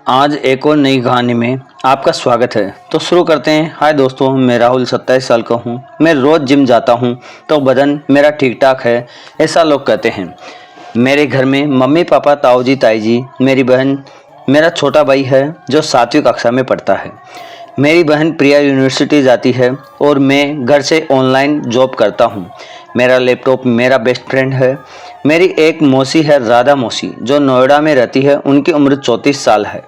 आज एक और नई कहानी में आपका स्वागत है। तो शुरू करते हैं। हाय दोस्तों, मैं राहुल 27 साल का हूँ। मैं रोज़ जिम जाता हूँ तो बदन मेरा ठीक ठाक है, ऐसा लोग कहते हैं। मेरे घर में मम्मी पापा, ताऊ जी, ताई जी, मेरी बहन, मेरा छोटा भाई है जो 7वीं कक्षा में पढ़ता है। मेरी बहन प्रिया यूनिवर्सिटी जाती है और मैं घर से ऑनलाइन जॉब करता हूँ। मेरा लैपटॉप मेरा बेस्ट फ्रेंड है। मेरी एक मौसी है, राधा मौसी, जो नोएडा में रहती है। उनकी उम्र 34 साल है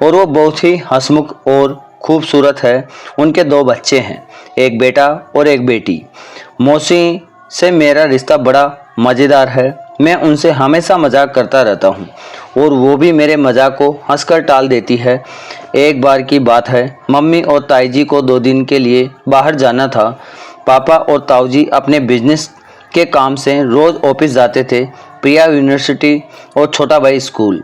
और वो बहुत ही हंसमुख और खूबसूरत है। उनके 2 बच्चे हैं, एक बेटा और एक बेटी। मौसी से मेरा रिश्ता बड़ा मज़ेदार है। मैं उनसे हमेशा मजाक करता रहता हूँ और वो भी मेरे मजाक को हंसकर टाल देती है। एक बार की बात है, मम्मी और ताई जी को 2 दिन के लिए बाहर जाना था। पापा और ताऊ जी अपने बिजनेस के काम से रोज़ ऑफिस जाते थे, प्रिया यूनिवर्सिटी और छोटा भाई स्कूल।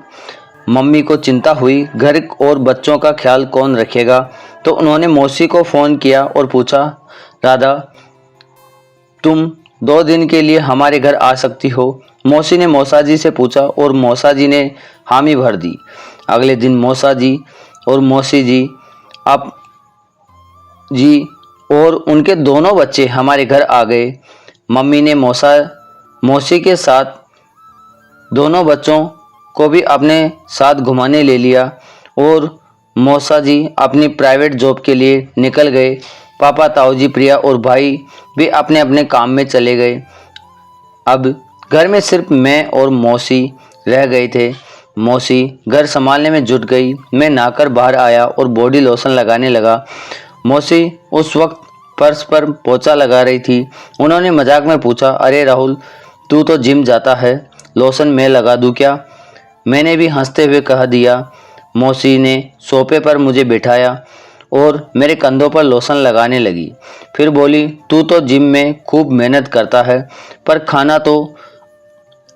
मम्मी को चिंता हुई, घर और बच्चों का ख्याल कौन रखेगा। तो उन्होंने मौसी को फ़ोन किया और पूछा, राधा, तुम 2 दिन के लिए हमारे घर आ सकती हो? मौसी ने मौसा जी से पूछा और मौसा जी ने हामी भर दी। अगले दिन मौसा जी और मौसी जी, आप जी और उनके दोनों बच्चे हमारे घर आ गए। मम्मी ने मौसी के साथ दोनों बच्चों को भी अपने साथ घुमाने ले लिया और मौसा जी अपनी प्राइवेट जॉब के लिए निकल गए। पापा, ताऊ जी, प्रिया और भाई भी अपने अपने काम में चले गए। अब घर में सिर्फ मैं और मौसी रह गए थे। मौसी घर संभालने में जुट गई। मैं नहाकर बाहर आया और बॉडी लोशन लगाने लगा। मौसी उस वक्त फर्श पर पोछा लगा रही थी। उन्होंने मजाक में पूछा, अरे राहुल, तू तो जिम जाता है, लोशन मैं लगा दूं क्या? मैंने भी हंसते हुए कह दिया। मौसी ने सोफे पर मुझे बिठाया और मेरे कंधों पर लोशन लगाने लगी। फिर बोली, तू तो जिम में खूब मेहनत करता है, पर खाना तो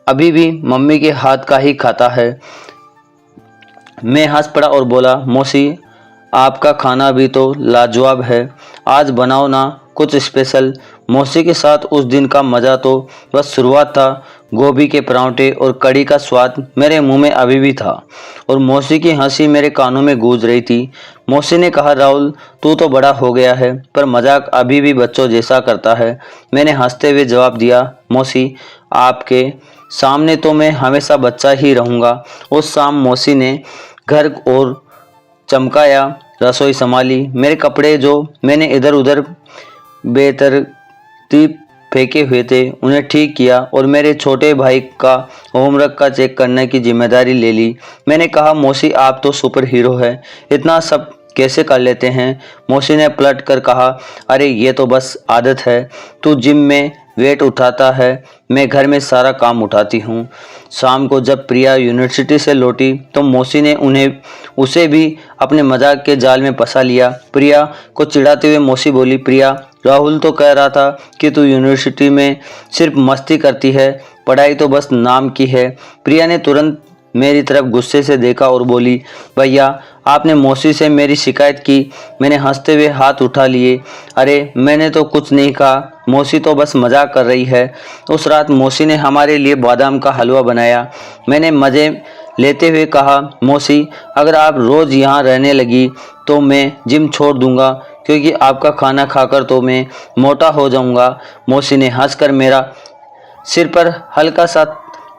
अभी भी मम्मी के हाथ का ही खाता है। मैं हंस पड़ा और बोला, मौसी, आपका खाना भी तो लाजवाब है, आज बनाओ ना कुछ स्पेशल। मौसी के साथ उस दिन का मज़ा तो बस शुरुआत था। गोभी के परांठे और कड़ी का स्वाद मेरे मुंह में अभी भी था और मौसी की हंसी मेरे कानों में गूंज रही थी। मौसी ने कहा, राहुल, तू तो बड़ा हो गया है, पर मजाक अभी भी बच्चों जैसा करता है। मैंने हंसते हुए जवाब दिया, मौसी, आपके सामने तो मैं हमेशा बच्चा ही रहूँगा। उस शाम मौसी ने घर और चमकाया, रसोई संभाली। मेरे कपड़े जो मैंने इधर उधर बेतरतीब फेंके हुए थे उन्हें ठीक किया और मेरे छोटे भाई का होमवर्क का चेक करने की जिम्मेदारी ले ली। मैंने कहा, मौसी, आप तो सुपर हीरो है, इतना सब कैसे कर लेते हैं? मौसी ने पलट कर कहा, अरे ये तो बस आदत है। तू जिम में वेट उठाता है, मैं घर में सारा काम उठाती हूँ। शाम को जब प्रिया यूनिवर्सिटी से लौटी तो मौसी ने उसे भी अपने मजाक के जाल में फंसा लिया। प्रिया को चिढ़ाते हुए मौसी बोली, प्रिया, राहुल तो कह रहा था कि तू यूनिवर्सिटी में सिर्फ मस्ती करती है, पढ़ाई तो बस नाम की है। प्रिया ने तुरंत मेरी तरफ गुस्से से देखा और बोली, भैया, आपने मौसी से मेरी शिकायत की? मैंने हंसते हुए हाथ उठा लिए। अरे मैंने तो कुछ नहीं कहा, मौसी तो बस मजाक कर रही है। उस रात मौसी ने हमारे लिए बादाम का हलवा बनाया। मैंने मज़े लेते हुए कहा, मौसी, अगर आप रोज़ यहाँ रहने लगी तो मैं जिम छोड़ दूँगा, क्योंकि आपका खाना खाकर तो मैं मोटा हो जाऊँगा। मौसी ने हंसकर मेरा सिर पर हल्का सा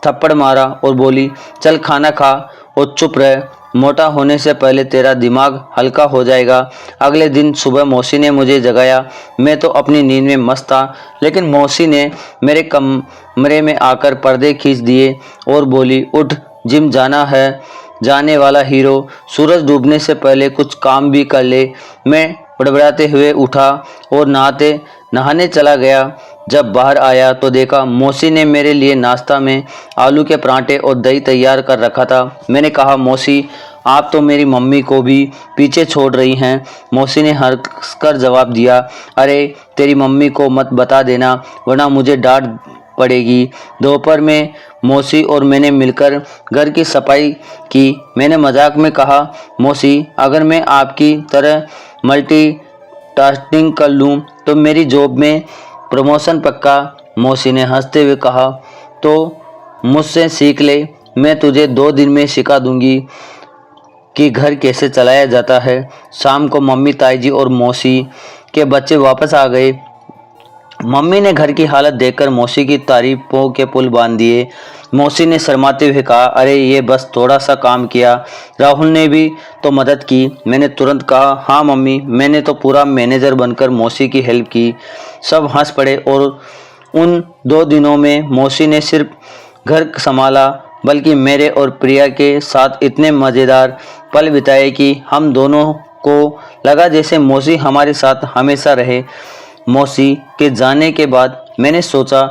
थप्पड़ मारा और बोली, चल खाना खा और चुप रह, मोटा होने से पहले तेरा दिमाग हल्का हो जाएगा। अगले दिन सुबह मौसी ने मुझे जगाया। मैं तो अपनी नींद में मस्त था, लेकिन मौसी ने मेरे कमरे में आकर पर्दे खींच दिए और बोली, उठ, जिम जाना है, जाने वाला हीरो, सूरज डूबने से पहले कुछ काम भी कर ले। मैं बड़बड़ाते हुए उठा और नहाने चला गया। जब बाहर आया तो देखा मौसी ने मेरे लिए नाश्ता में आलू के परांठे और दही तैयार कर रखा था। मैंने कहा, मौसी, आप तो मेरी मम्मी को भी पीछे छोड़ रही हैं। मौसी ने हंसकर जवाब दिया, अरे तेरी मम्मी को मत बता देना, वरना मुझे डांट पड़ेगी। दोपहर में मौसी और मैंने मिलकर घर की सफाई की। मैंने मजाक में कहा, मौसी, अगर मैं आपकी तरह मल्टीटास्किंग कर लूँ तो मेरी जॉब में प्रमोशन पक्का। मौसी ने हंसते हुए कहा, तो मुझसे सीख ले, मैं तुझे 2 दिन में सिखा दूंगी। कि घर कैसे चलाया जाता है। शाम को मम्मी, ताई जी और मौसी के बच्चे वापस आ गए। मम्मी ने घर की हालत देखकर मौसी की तारीफों के पुल बांध दिए। मौसी ने शर्माते हुए कहा, अरे ये बस थोड़ा सा काम किया, राहुल ने भी तो मदद की। मैंने तुरंत कहा, हाँ मम्मी, मैंने तो पूरा मैनेजर बनकर मौसी की हेल्प की। सब हंस पड़े और उन 2 दिनों में मौसी ने सिर्फ घर संभाला बल्कि मेरे और प्रिया के साथ इतने मज़ेदार पल बिताए कि हम दोनों को लगा जैसे मौसी हमारे साथ हमेशा रहे। मौसी के जाने के बाद मैंने सोचा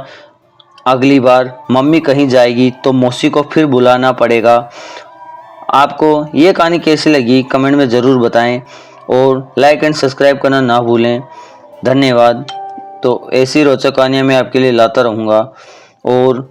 अगली बार मम्मी कहीं जाएगी तो मौसी को फिर बुलाना पड़ेगा। आपको ये कहानी कैसी लगी कमेंट में ज़रूर बताएं और लाइक एंड सब्सक्राइब करना ना भूलें। धन्यवाद। तो ऐसी रोचक कहानियाँ मैं आपके लिए लाता रहूँगा और